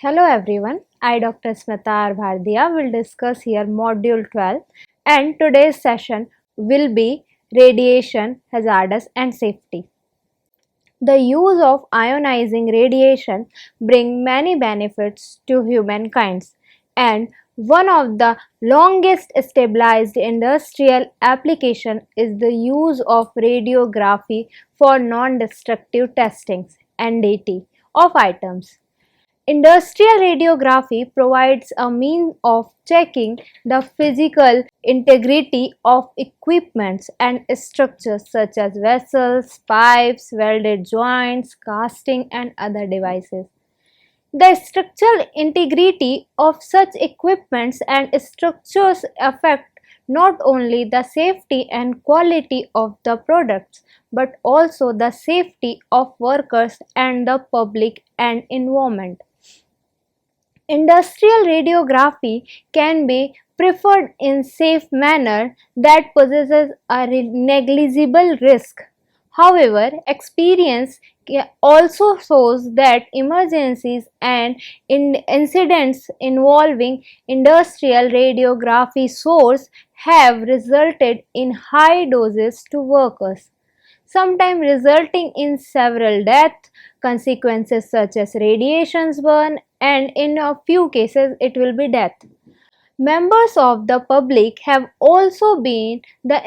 Hello everyone, I Dr. Smita Bhardiya will discuss here module 12 and today's session will be radiation, hazardous and safety. The use of ionizing radiation bring many benefits to humankind, and one of the longest established industrial application is the use of radiography for non-destructive testings (NDT) of items. Industrial radiography provides a means of checking the physical integrity of equipments and structures such as vessels, pipes, welded joints, casting, and other devices. The structural integrity of such equipments and structures affect not only the safety and quality of the products but also the safety of workers and the public and environment. Industrial radiography can be preferred in safe manner that possesses a negligible risk. However, experience also shows that emergencies and incidents involving industrial radiography source have resulted in high doses to workers, sometimes resulting in several death consequences such as radiation burn, and in a few cases it will be death. Members of the public have also been the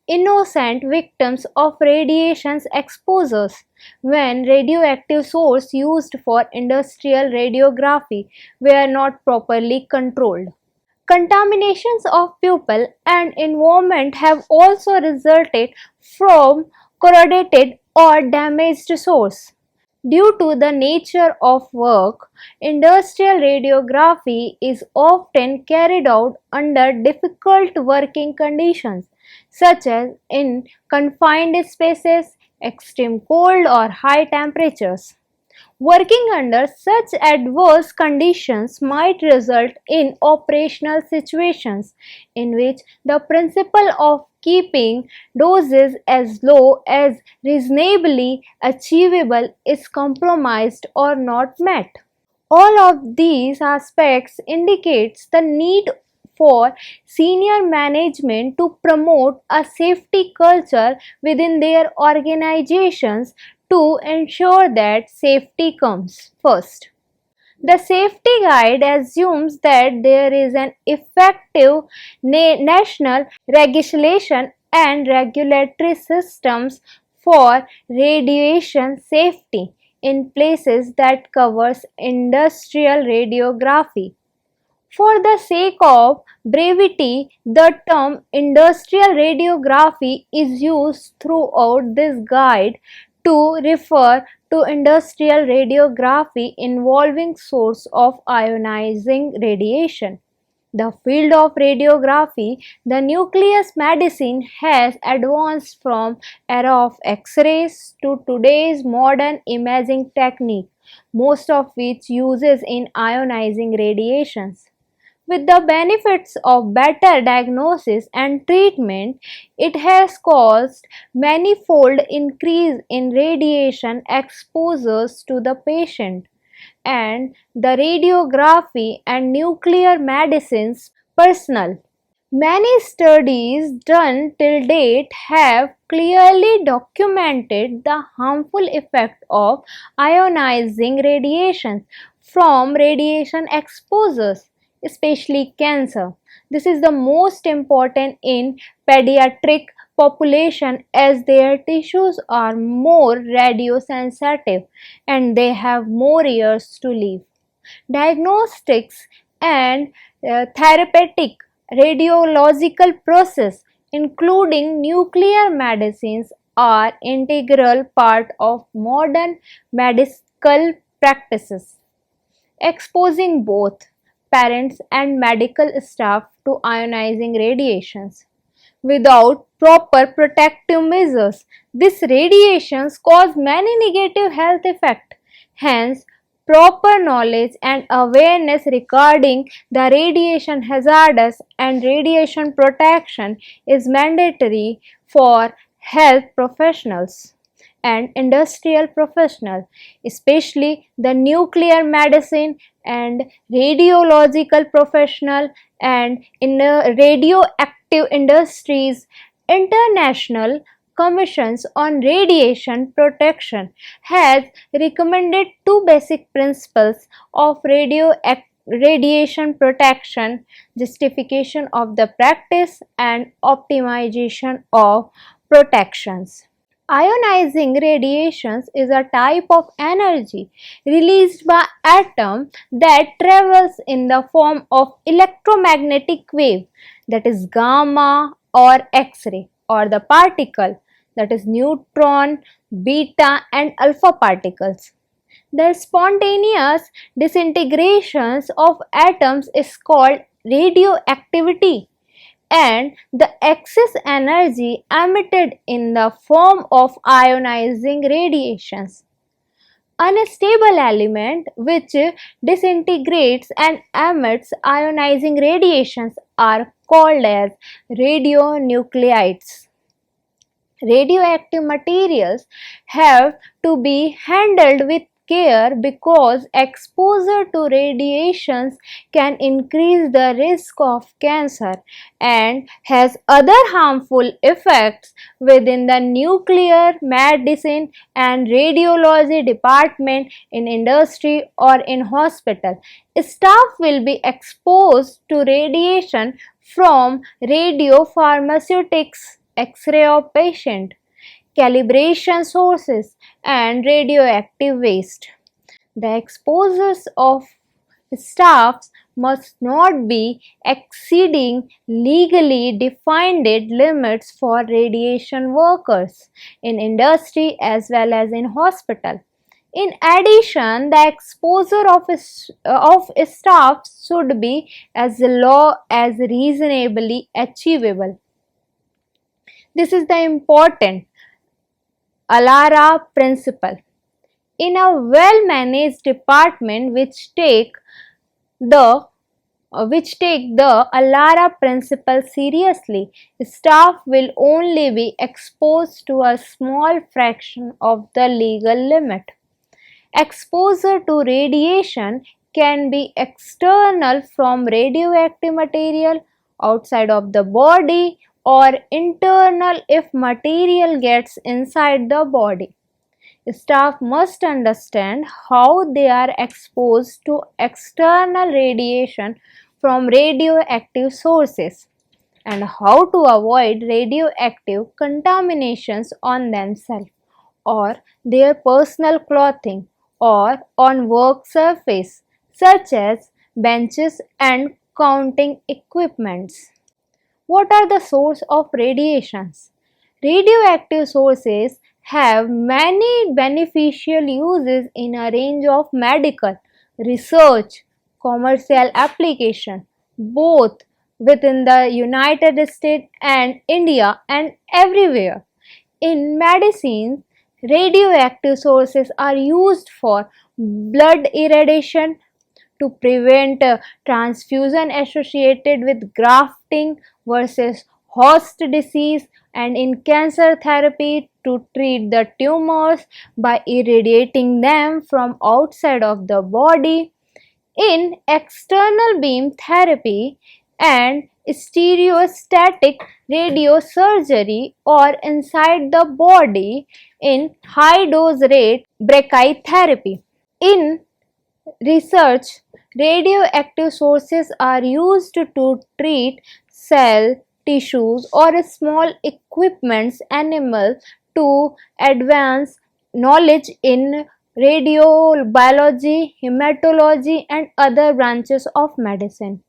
innocent victims of radiation exposures when radioactive sources used for industrial radiography were not properly controlled. Contaminations of people and environment have also resulted from corroded or damaged source. Due to the nature of work, industrial radiography is often carried out under difficult working conditions, such as in confined spaces, extreme cold, or high temperatures. Working under such adverse conditions might result in operational situations in which the principle of keeping doses as low as reasonably achievable is compromised or not met. All of these aspects indicates the need for senior management to promote a safety culture within their organizations to ensure that safety comes first. The safety guide assumes that there is an effective national regulation and regulatory systems for radiation safety in places that covers industrial radiography. For the sake of brevity, the term industrial radiography is used throughout this guide to refer to industrial radiography involving source of ionizing radiation. The field of radiography, the nucleus medicine, has advanced from era of X-rays to today's modern imaging technique, most of which uses in ionizing radiations. With the benefits of better diagnosis and treatment, it has caused manifold increase in radiation exposures to the patient, and the radiography and nuclear medicine's personnel. Many studies done till date have clearly documented the harmful effect of ionizing radiation from radiation exposures, especially cancer. This is the most important in pediatric population as their tissues are more radiosensitive and they have more years to live. Diagnostics and therapeutic radiological process including nuclear medicines are integral part of modern medical practices, exposing both parents and medical staff to ionizing radiations. Without proper protective measures, these radiations cause many negative health effects. Hence, proper knowledge and awareness regarding the radiation hazards and radiation protection is mandatory for health professionals. and industrial professionals, especially the nuclear medicine and radiological professional and in the radioactive industries. International Commissions on Radiation Protection has recommended two basic principles of radiation protection: justification of the practice and optimization of protections. Ionizing radiations is a type of energy released by atom that travels in the form of electromagnetic wave, that is gamma or X-ray, or the particle, that is neutron, beta and alpha particles. The spontaneous disintegrations of atoms is called radioactivity, and the excess energy emitted in the form of ionizing radiations. Unstable element which disintegrates and emits ionizing radiations are called as radionuclides. Radioactive materials have to be handled with care because exposure to radiations can increase the risk of cancer and has other harmful effects. Within the nuclear medicine and radiology department in industry or in hospital, staff will be exposed to radiation from radiopharmaceutics, X-ray of patient, calibration sources and radioactive waste. The exposures of staffs must not be exceeding legally defined limits for radiation workers in industry as well as in hospital. In addition, the exposure of staff should be as low as reasonably achievable. This is the important ALARA principle. In a well-managed department which take the ALARA principle seriously, staff will only be exposed to a small fraction of the legal limit. Exposure to radiation can be external from radioactive material outside of the body or internal if material gets inside the body. Staff must understand how they are exposed to external radiation from radioactive sources and how to avoid radioactive contaminations on themselves or their personal clothing or on work surface such as benches and counting equipments. What are the sources of radiations? Radioactive sources have many beneficial uses in a range of medical, research, commercial application, both within the United States and India and everywhere. In medicine, radioactive sources are used for blood irradiation, to prevent transfusion associated with grafting versus host disease, and in cancer therapy to treat the tumors by irradiating them from outside of the body, in external beam therapy and stereostatic radiosurgery, or inside the body in high dose rate brachytherapy. In research, radioactive sources are used to treat cell, tissues or small equipments animal to advance knowledge in radiobiology, hematology and other branches of medicine.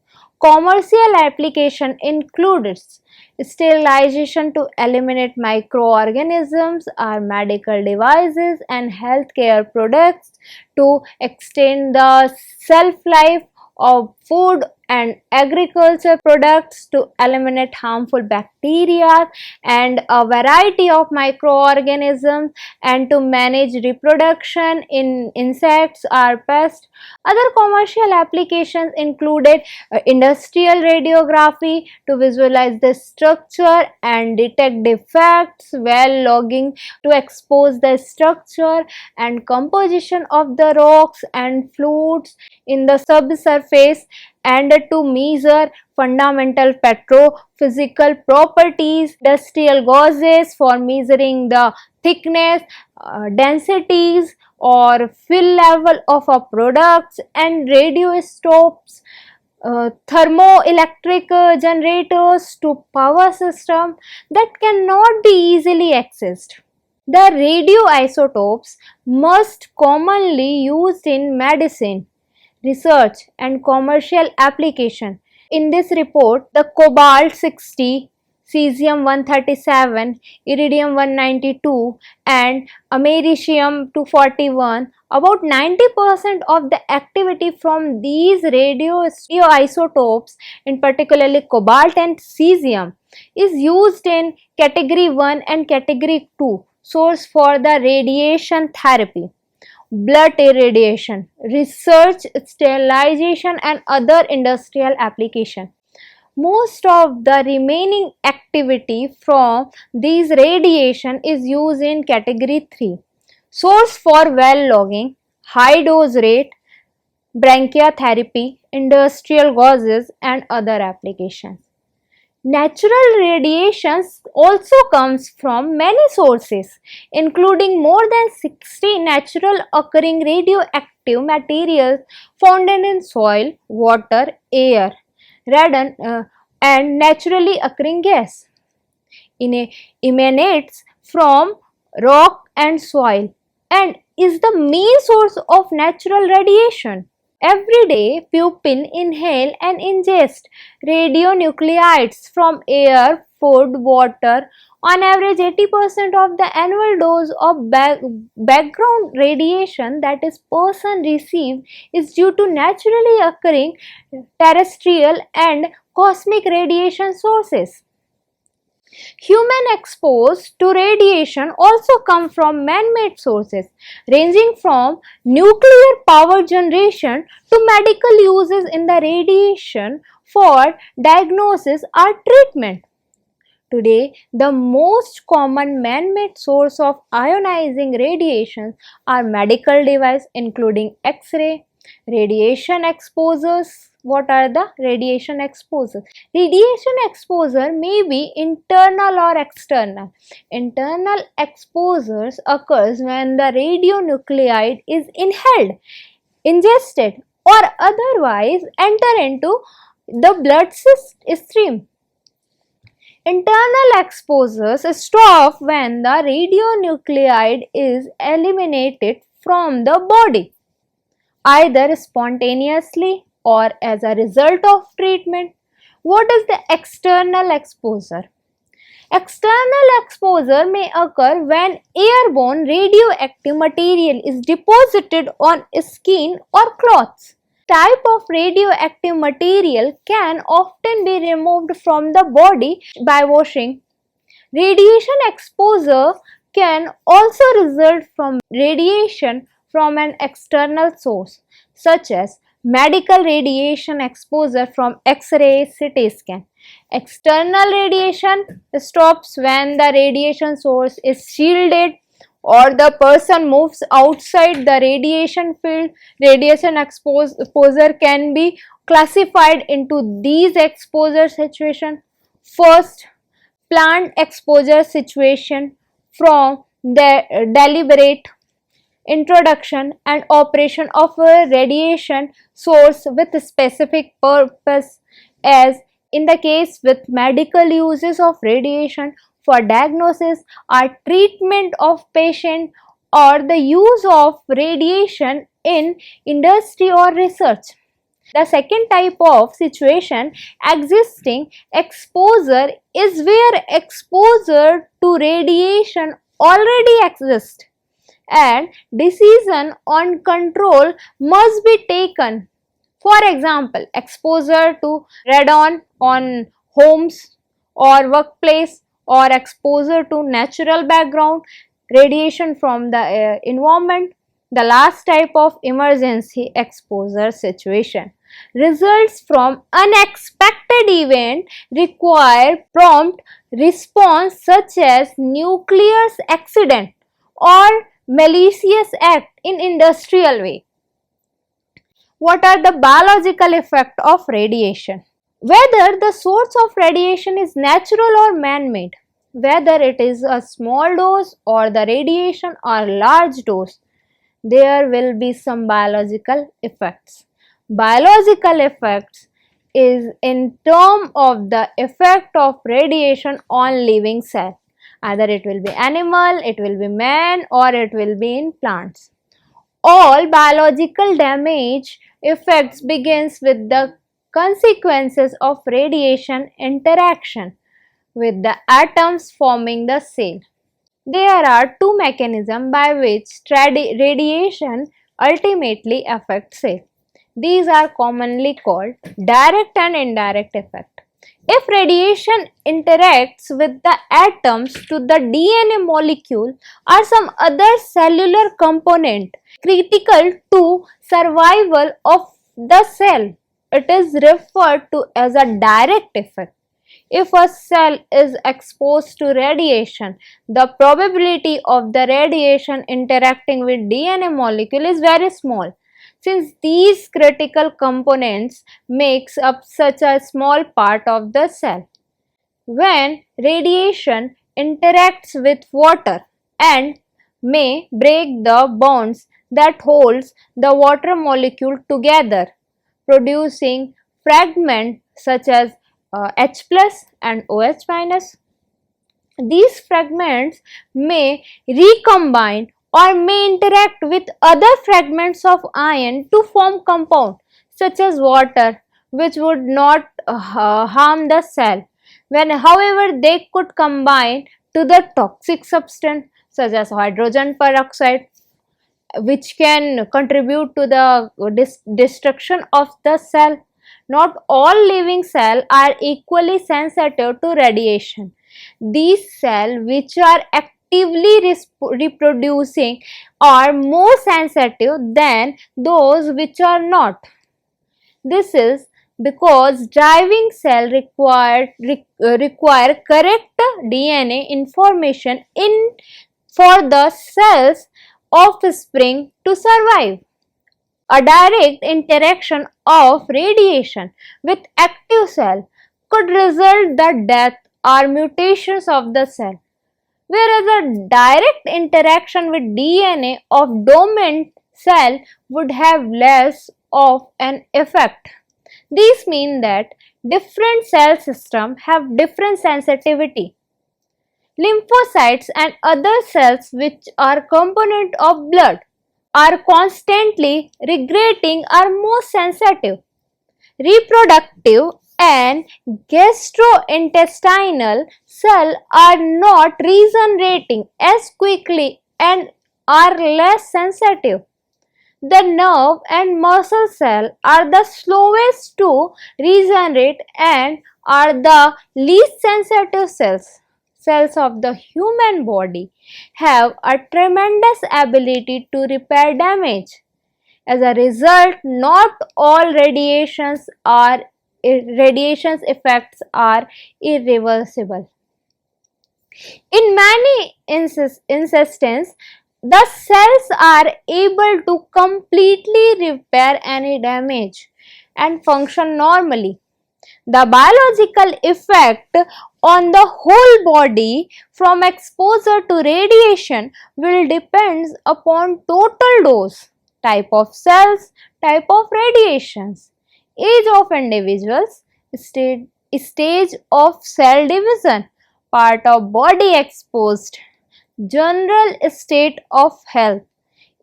Commercial application includes sterilization to eliminate microorganisms, or medical devices and healthcare products to extend the shelf life of food and agriculture products to eliminate harmful bacteria and a variety of microorganisms and to manage reproduction in insects or pests. Other commercial applications included industrial radiography to visualize the structure and detect defects, well logging to expose the structure and composition of the rocks and fluids in the subsurface, and to measure fundamental petrophysical properties, industrial gauzes for measuring the thickness, densities or fill level of a products, and radioscopes, thermoelectric generators to power system that cannot be easily accessed. The radioisotopes most commonly used in medicine, research and commercial application. In this report, the cobalt 60, cesium 137, iridium 192 and americium 241, about 90% of the activity from these radioisotopes, in particularly cobalt and cesium, is used in category 1 and category 2 source for the radiation therapy, blood irradiation, research, sterilization and other industrial application. Most of the remaining activity from these radiation is used in category 3. Source for well logging, high dose rate, brachytherapy, industrial gauzes and other applications. Natural radiations also comes from many sources, including more than 60 natural occurring radioactive materials found in soil, water, air, radon, and naturally occurring gas. Emanates from rock and soil and is the main source of natural radiation. Every day, people inhale and ingest radionuclides from air, food, water. On average, 80% of the annual dose of background radiation that is person receive is due to naturally occurring terrestrial and cosmic radiation sources. Human exposed to radiation also come from man-made sources, ranging from nuclear power generation to medical uses in the radiation for diagnosis or treatment. Today, the most common man-made source of ionizing radiation are medical devices including X-ray, radiation exposures. What are the radiation exposures? Radiation exposure may be internal or external. Internal exposures occurs when the radionuclide is inhaled, ingested or otherwise enter into the blood stream. Internal exposures stop when the radionuclide is eliminated from the body, either spontaneously or as a result of treatment. What is the external exposure? External exposure may occur when airborne radioactive material is deposited on skin or clothes. Type of radioactive material can often be removed from the body by washing. Radiation exposure can also result from radiation from an external source, such as medical radiation exposure from X-ray, CT scan. External radiation stops when the radiation source is shielded or the person moves outside the radiation field. Radiation exposure can be classified into these exposure situations. First, planned exposure situation from the deliberate introduction and operation of a radiation source with a specific purpose, as in the case with medical uses of radiation for diagnosis or treatment of patient, or the use of radiation in industry or research. The second type of situation, existing exposure, is where exposure to radiation already exists and decision on control must be taken. For example, exposure to radon on homes or workplace, or exposure to natural background radiation from the environment. The last type of emergency exposure situation results from unexpected event require prompt response, such as nuclear accident or malicious act in industrial way. What are the biological effects of radiation? Whether the source of radiation is natural or man-made, whether it is a small dose or the radiation or large dose, there will be some biological effects. Biological effects is in term of the effect of radiation on living cell. Either it will be animal, it will be man, or it will be in plants. All biological damage effects begins with the consequences of radiation interaction with the atoms forming the cell. There are two mechanisms by which radiation ultimately affects cell. These are commonly called direct and indirect effect. If radiation interacts with the atoms to the DNA molecule or some other cellular component critical to survival of the cell, it is referred to as a direct effect. If a cell is exposed to radiation, the probability of the radiation interacting with DNA molecule is very small, since these critical components makes up such a small part of the cell. When radiation interacts with water and may break the bonds that holds the water molecule together, producing fragments such as H plus and OH minus. These fragments may recombine or may interact with other fragments of iron to form compound such as water, which would not harm the cell. When however they could combine to the toxic substance such as hydrogen peroxide, which can contribute to the destruction of the cell. Not all living cells are equally sensitive to radiation. These cells which are actively reproducing are more sensitive than those which are not. This is because driving cells require correct DNA information in for the cell's offspring to survive. A direct interaction of radiation with active cell could result the death or mutations of the cell, whereas a direct interaction with DNA of dormant cell would have less of an effect. These mean that different cell systems have different sensitivity. Lymphocytes and other cells which are component of blood are constantly regulating are more sensitive. Reproductive and gastrointestinal cells are not regenerating as quickly and are less sensitive. The nerve and muscle cells are the slowest to regenerate and are the least sensitive cells. Cells of the human body have a tremendous ability to repair damage. As a result, not all radiation's effects are irreversible. In many instances, the cells are able to completely repair any damage and function normally. The biological effect on the whole body from exposure to radiation will depend upon total dose, type of cells, type of radiations, age of individuals, stage of cell division, part of body exposed, general state of health,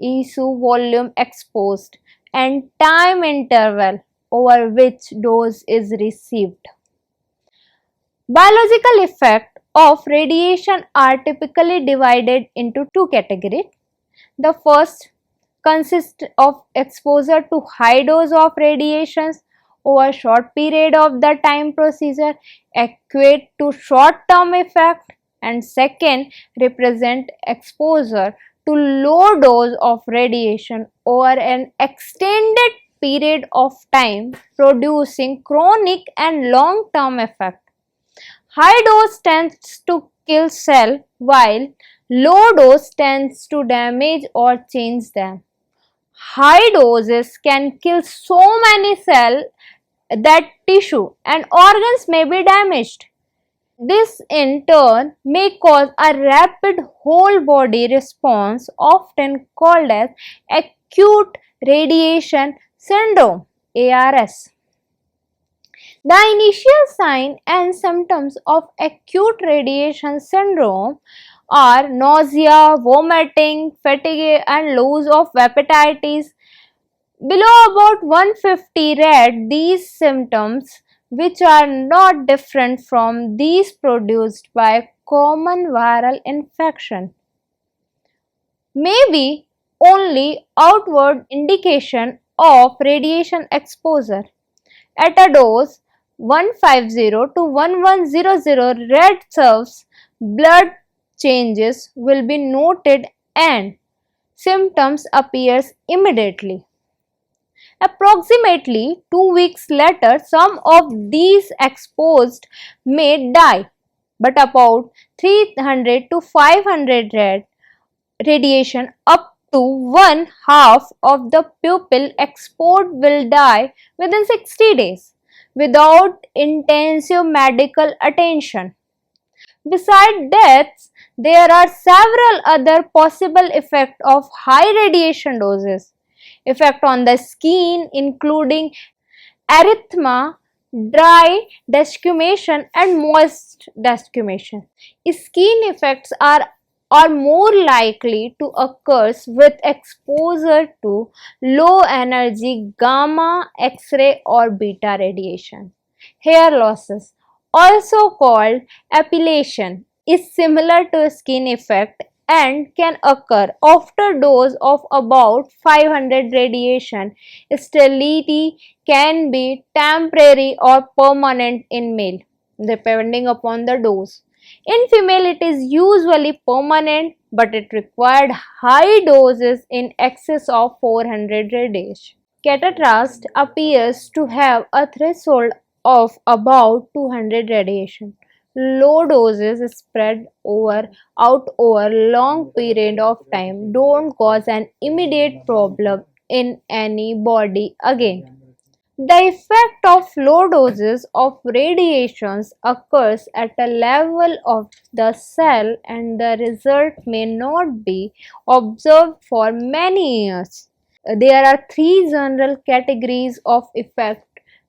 issue volume exposed, and time interval over which dose is received. Biological effects of radiation are typically divided into two categories. The first, consists of exposure to high dose of radiations over short period of the time procedure equate to short term effect, and second represent exposure to low dose of radiation over an extended period of time producing chronic and long term effect. High dose tends to kill cell while low dose tends to damage or change them. High doses can kill so many cells that tissue and organs may be damaged. This in turn may cause a rapid whole body response, often called as acute radiation syndrome (ARS). The initial signs and symptoms of acute radiation syndrome are nausea, vomiting, fatigue, and loss of appetite. Below about 150 read these symptoms, which are not different from these produced by common viral infection, may be only outward indication of radiation exposure. At a dose 150 to 1100 red cells, blood changes will be noted and symptoms appears immediately. Approximately 2 weeks later, some of these exposed may die, but about 300 to 500 radiation up to one half of the pupil exposed will die within 60 days without intensive medical attention. Besides deaths, there are several other possible effects of high radiation doses. Effect on the skin including erythema, dry desquamation and moist desquamation. Skin effects are more likely to occur with exposure to low energy gamma, X-ray or beta radiation. Hair losses, also called epilation, is similar to skin effect and can occur after dose of about 500 radiation. Sterility can be temporary or permanent in male depending upon the dose. In female it is usually permanent, but it required high doses in excess of 400 radiation. Catastrophe appears to have a threshold of about 200 radiation. Low doses spread out over long period of time don't cause an immediate problem in any body again. The effect of low doses of radiations occurs at a level of the cell and the result may not be observed for many years. There are three general categories of effect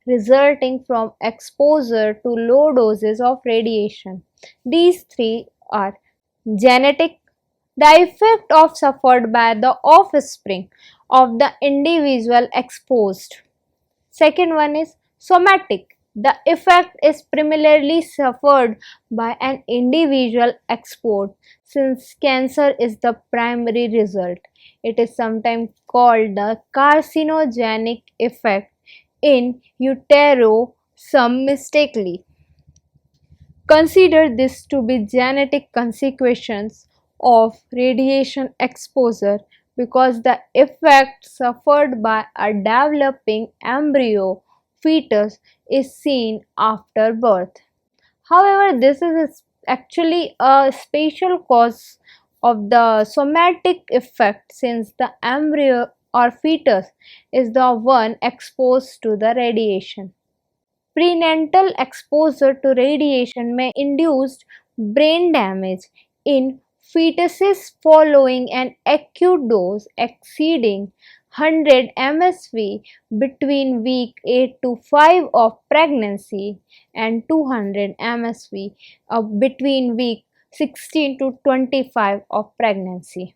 resulting from exposure to low doses of radiation. These three are genetic, the effect of suffered by the offspring of the individual exposed. Second one is somatic. The effect is primarily suffered by an individual exposed since cancer is the primary result. It is sometimes called the carcinogenic effect in utero, some mistakenly consider this to be genetic consequences of radiation exposure because the effect suffered by a developing embryo fetus is seen after birth. However, this is actually a special cause of the somatic effect since the embryo or fetus is the one exposed to the radiation. Prenatal exposure to radiation may induce brain damage in fetuses following an acute dose exceeding 100 msv between week 8 to 5 of pregnancy and 200 msv between week 16 to 25 of pregnancy.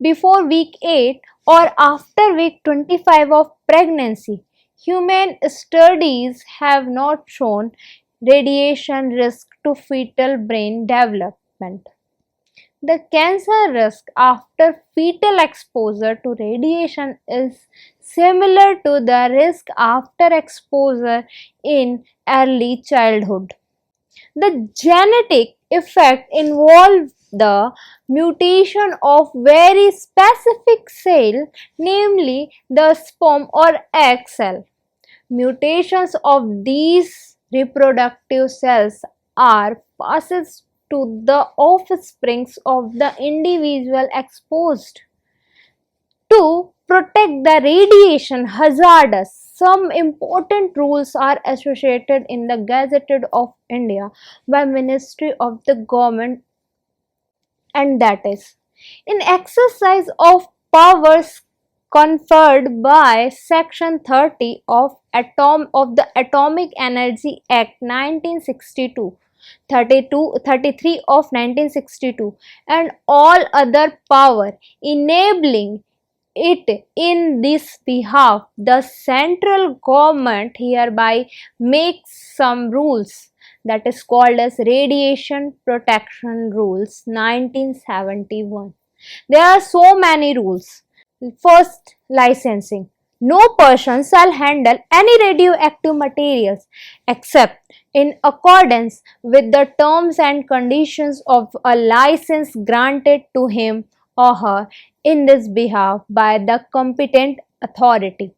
Before week 8 or after week 25 of pregnancy, human studies have not shown radiation risk to fetal brain development. The cancer risk after fetal exposure to radiation is similar to the risk after exposure in early childhood. The genetic effect involves the mutation of very specific cell, namely the sperm or egg cell. Mutations of these reproductive cells are passed to the offsprings of the individual exposed. To protect the radiation hazardous, some important rules are associated in the Gazetted of India by Ministry of the Government, and that is in exercise of powers conferred by section 30 of the Atomic Energy Act 1962, 33 of 1962, and all other power enabling it in this behalf, the central government hereby makes some rules, that is called as Radiation Protection Rules 1971. There are so many rules. First, licensing. No person shall handle any radioactive materials except in accordance with the terms and conditions of a license granted to him or her in this behalf by the competent authority.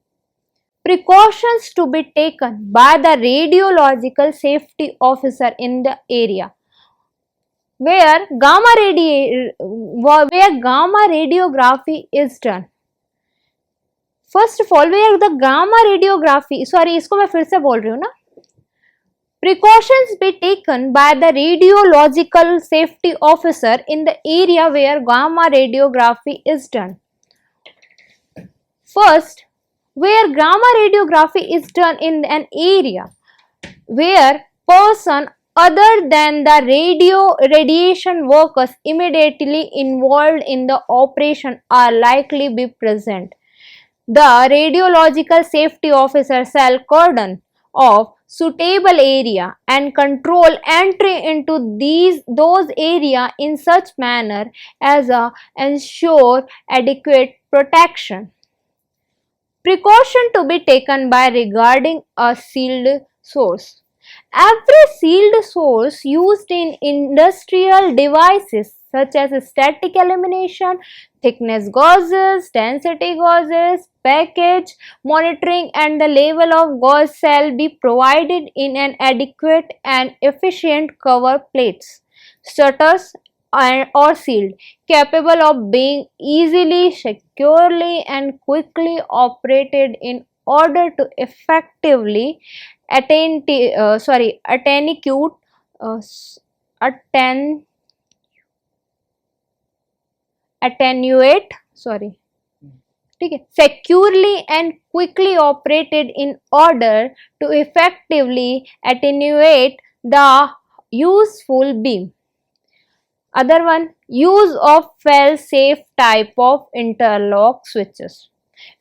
Precautions to be taken by the radiological safety officer in the area where gamma radiography is done. First of all where the gamma radiography, sorry इसको मैं फिर से बोल रही हूँ ना, precautions be taken by the radiological safety officer in the area where gamma radiography is done. First, where gamma radiography is done in an area where person other than the radiation workers immediately involved in the operation are likely be present. The radiological safety officer shall cordon off suitable area and control entry into those area in such manner as to ensure adequate protection. Precaution to be taken by regarding a sealed source. Every sealed source used in industrial devices such as static elimination, thickness gauges, density gauges, package monitoring and the level of gauge shall be provided in an adequate and efficient cover plates, shutters or sealed, capable of being easily, securely and quickly operated in order to effectively attenuate uh, atten, attenuate ठीक है, securely and quickly operated in order to effectively attenuate the useful beam. Other one, use of fail-safe type of interlock switches.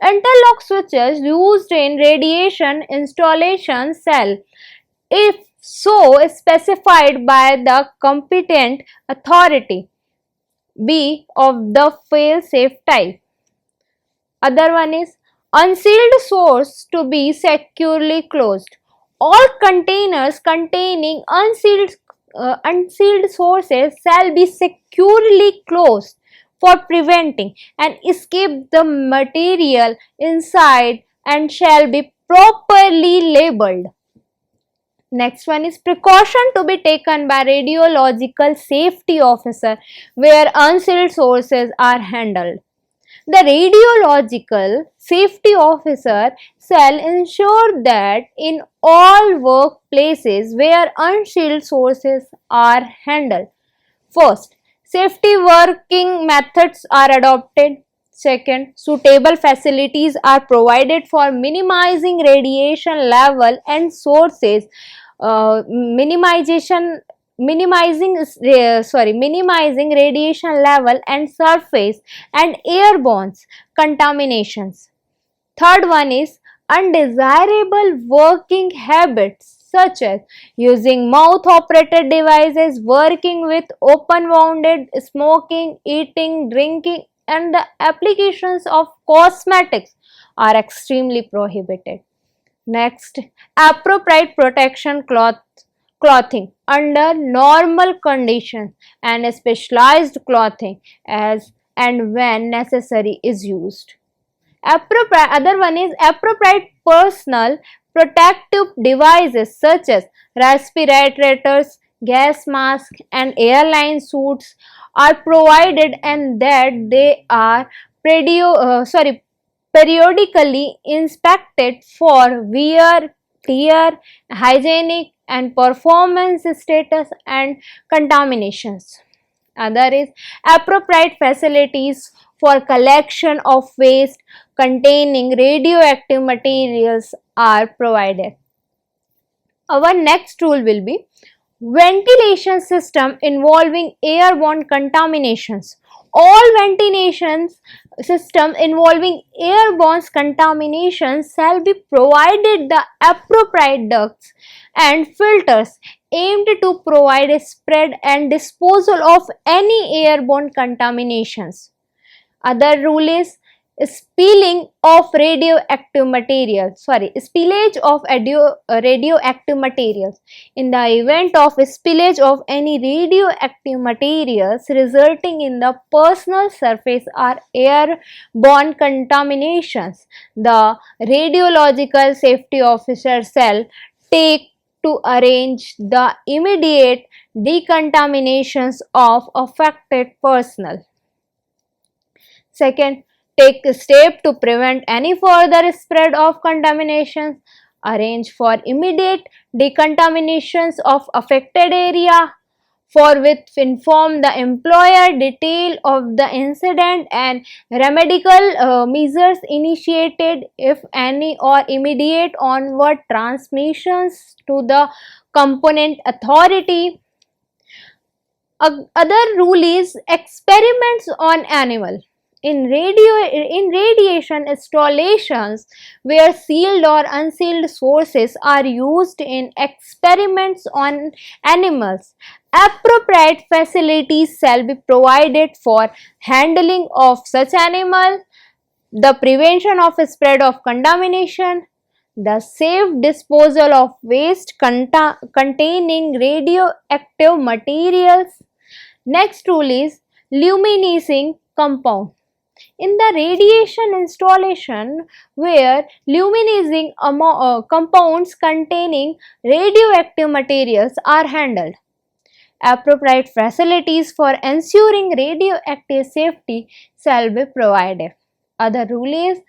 Interlock switches used in radiation installation shall, if so specified by the competent authority, be of the fail-safe type. Other one is unsealed source to be securely closed. All containers containing unsealed sources shall be securely closed for preventing and escape the material inside and shall be properly labeled. Next one is precaution to be taken by radiological safety officer where unsealed sources are handled. The radiological safety officer shall ensure that in all workplaces where unsealed sources are handled, first, safety working methods are adopted. Second, suitable facilities are provided for minimizing radiation level and sources, minimizing radiation level and surface and airborne contaminations. Third one is undesirable working habits such as using mouth-operated devices, working with open-wounded, smoking, eating, drinking, and the applications of cosmetics are extremely prohibited. Next, appropriate protection clothing under normal conditions and specialized clothing as and when necessary is used. Other one is appropriate personal protective devices such as respirators, gas masks, and airline suits are provided, and that they are periodically inspected for wear, tear, hygienic and performance status and contaminations. Other is appropriate facilities for collection of waste containing radioactive materials are provided. Our next rule will be ventilation system involving airborne contaminations. All ventilation systems involving airborne contaminations shall be provided the appropriate ducts and filters aimed to provide a spread and disposal of any airborne contaminations. Other rule is spilling of radioactive materials, spillage of radioactive materials. In the event of spillage of any radioactive materials resulting in the personal surface or airborne contaminations, the radiological safety officer shall take to arrange the immediate decontaminations of affected personnel. Second, take a step to prevent any further spread of contaminations. Arrange for immediate decontaminations of affected area. Forthwith inform the employer detail of the incident and remedial measures initiated, if any, or immediate onward transmissions to the component authority. Other rule is experiments on animal. In radiation installations where sealed or unsealed sources are used in experiments on animals, appropriate facilities shall be provided for handling of such animal, the prevention of spread of contamination, the safe disposal of waste containing radioactive materials. Next rule is luminescing compound. In the radiation installation where luminescing compounds containing radioactive materials are handled, appropriate facilities for ensuring radioactive safety shall be provided. Other rule is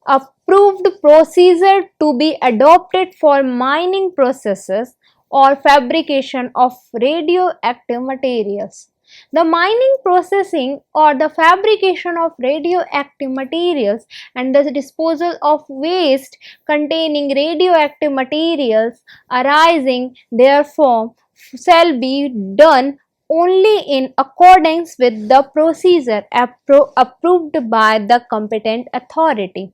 approved procedure to be adopted for mining processes or fabrication of radioactive materials. The mining, processing or the fabrication of radioactive materials and the disposal of waste containing radioactive materials arising therefrom shall be done only in accordance with the procedure approved by the competent authority.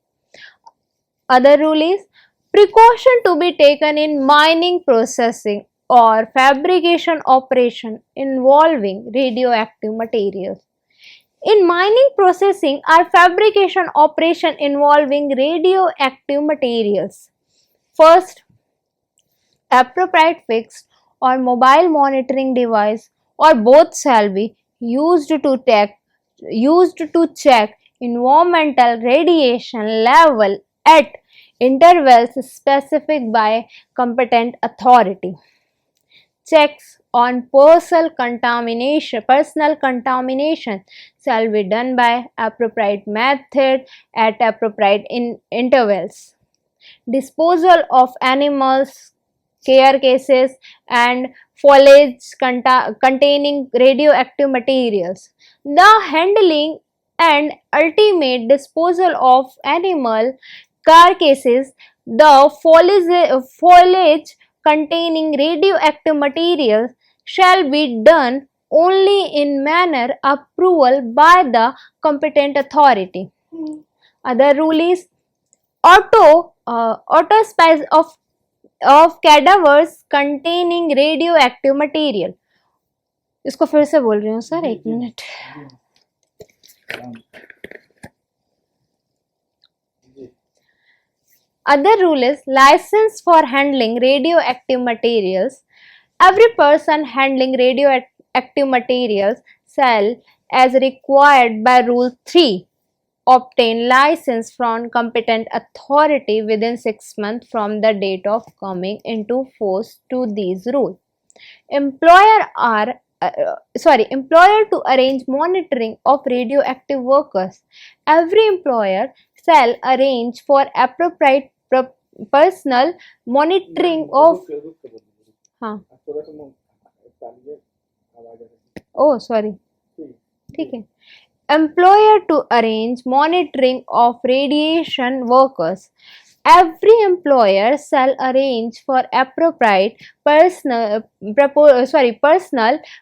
Other rule is precaution to be taken in mining, processing or fabrication operation involving radioactive materials. In mining, processing or fabrication operation involving radioactive materials, first, appropriate fixed or mobile monitoring device or both shall be used to check environmental radiation level at intervals specified by competent authority. Checks on personal contamination shall be done by appropriate method at appropriate intervals. Disposal of animals, carcasses and foliage containing radioactive materials. The handling and ultimate disposal of animal carcasses, the foliage containing radioactive materials shall be done only in manner approval by the competent authority. Other rule is autopsies of of cadavers containing radioactive material. इसको फिर से बोल रही हूँ sir, एक minute. Other rule is license for handling radioactive materials. Every person handling radioactive materials shall, as required by Rule 3, obtain license from competent authority within 6 months from the date of coming into force to these rules. Employer to arrange monitoring of radioactive workers. Every employer shall arrange for appropriate personal monitoring of. हाँ. Oh, sorry. ठीक है. Employer to arrange monitoring of radiation workers. Every employer shall arrange for appropriate personal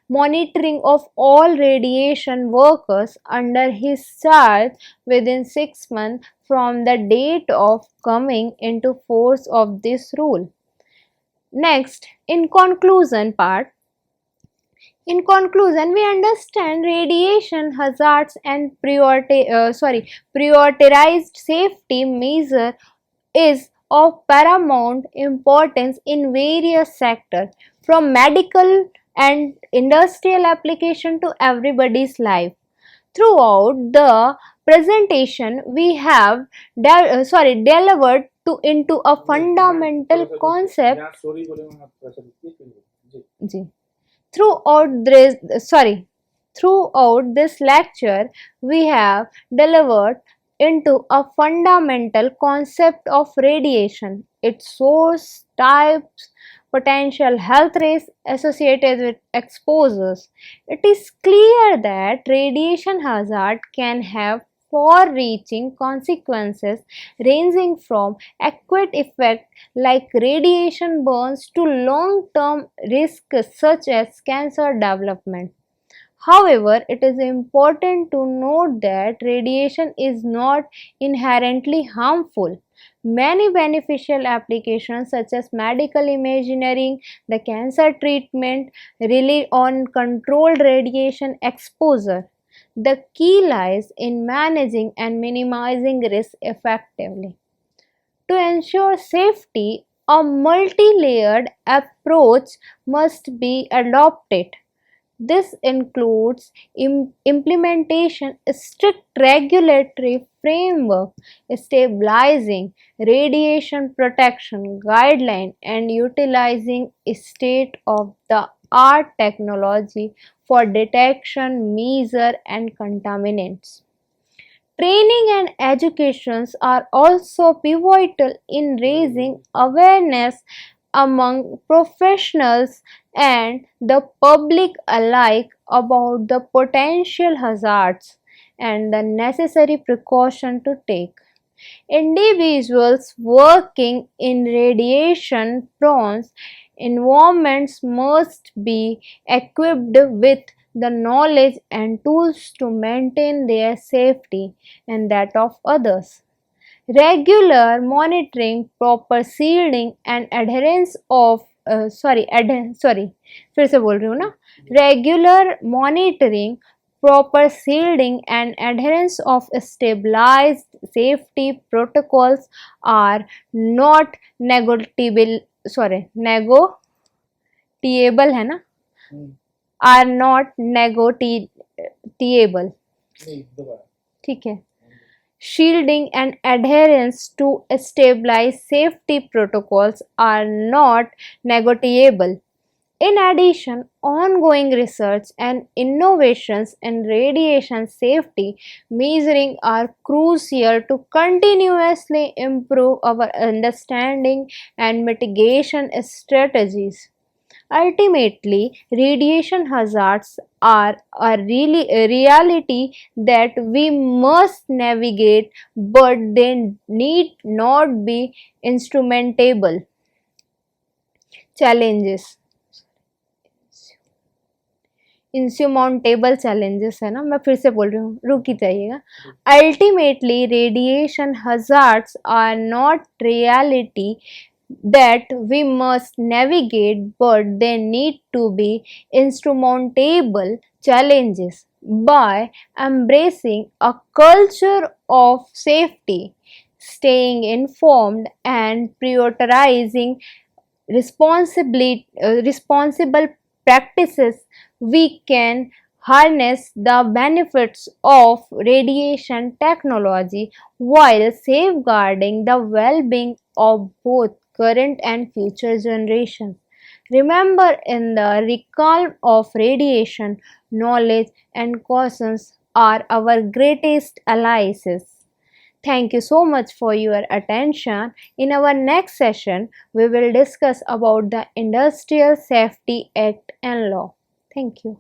monitoring of all radiation workers under his charge within 6 months from the date of coming into force of this rule. Next, in conclusion part. In conclusion, we understand radiation hazards and prioritized safety measure is of paramount importance in various sectors, from medical and industrial application to everybody's life. Throughout the presentation, we have delivered into a fundamental concept. Throughout this lecture, we have delivered into a fundamental concept of radiation, its source, types, potential health risks associated with exposures. It is clear that radiation hazard can have far-reaching consequences ranging from acute effects like radiation burns to long-term risks such as cancer development. However, it is important to note that radiation is not inherently harmful. Many beneficial applications such as medical imaging, the cancer treatment rely on controlled radiation exposure. The key lies in managing and minimizing risk effectively. To ensure safety, a multi-layered approach must be adopted. This includes implementation strict regulatory framework, stabilizing radiation protection guideline, and utilizing state-of-the-art technology for detection, measure, and contaminants. Training and educations are also pivotal in raising awareness among professionals and the public alike about the potential hazards and the necessary precaution to take. Individuals working in radiation prone environments must be equipped with the knowledge and tools to maintain their safety and that of others. Regular monitoring, proper shielding and adherence of फिर से बोल रही हूँ ना. Regular monitoring, proper shielding and adherence of stabilized safety protocols are not negotiable है ना, are not negotiable. ठीक है. Shielding and adherence to stabilized safety protocols are not negotiable. In addition, ongoing research and innovations in radiation safety measuring are crucial to continuously improve our understanding and mitigation strategies. Ultimately, radiation hazards are a reality that we must navigate, but they need not be insurmountable challenges. Insurmountable challenges है ना, मैं फिर से बोल रही हूँ, रुक ही जाइएगा. Ultimately radiation hazards are not reality that we must navigate, but they need to be insurmountable challenges. By embracing a culture of safety, staying informed, and prioritizing responsible practices, we can harness the benefits of radiation technology while safeguarding the well-being of both current and future generations. Remember, in the realm of radiation, knowledge and cautions are our greatest allies. Thank you so much for your attention. In our next session, we will discuss about the Industrial Safety Act and law. Thank you.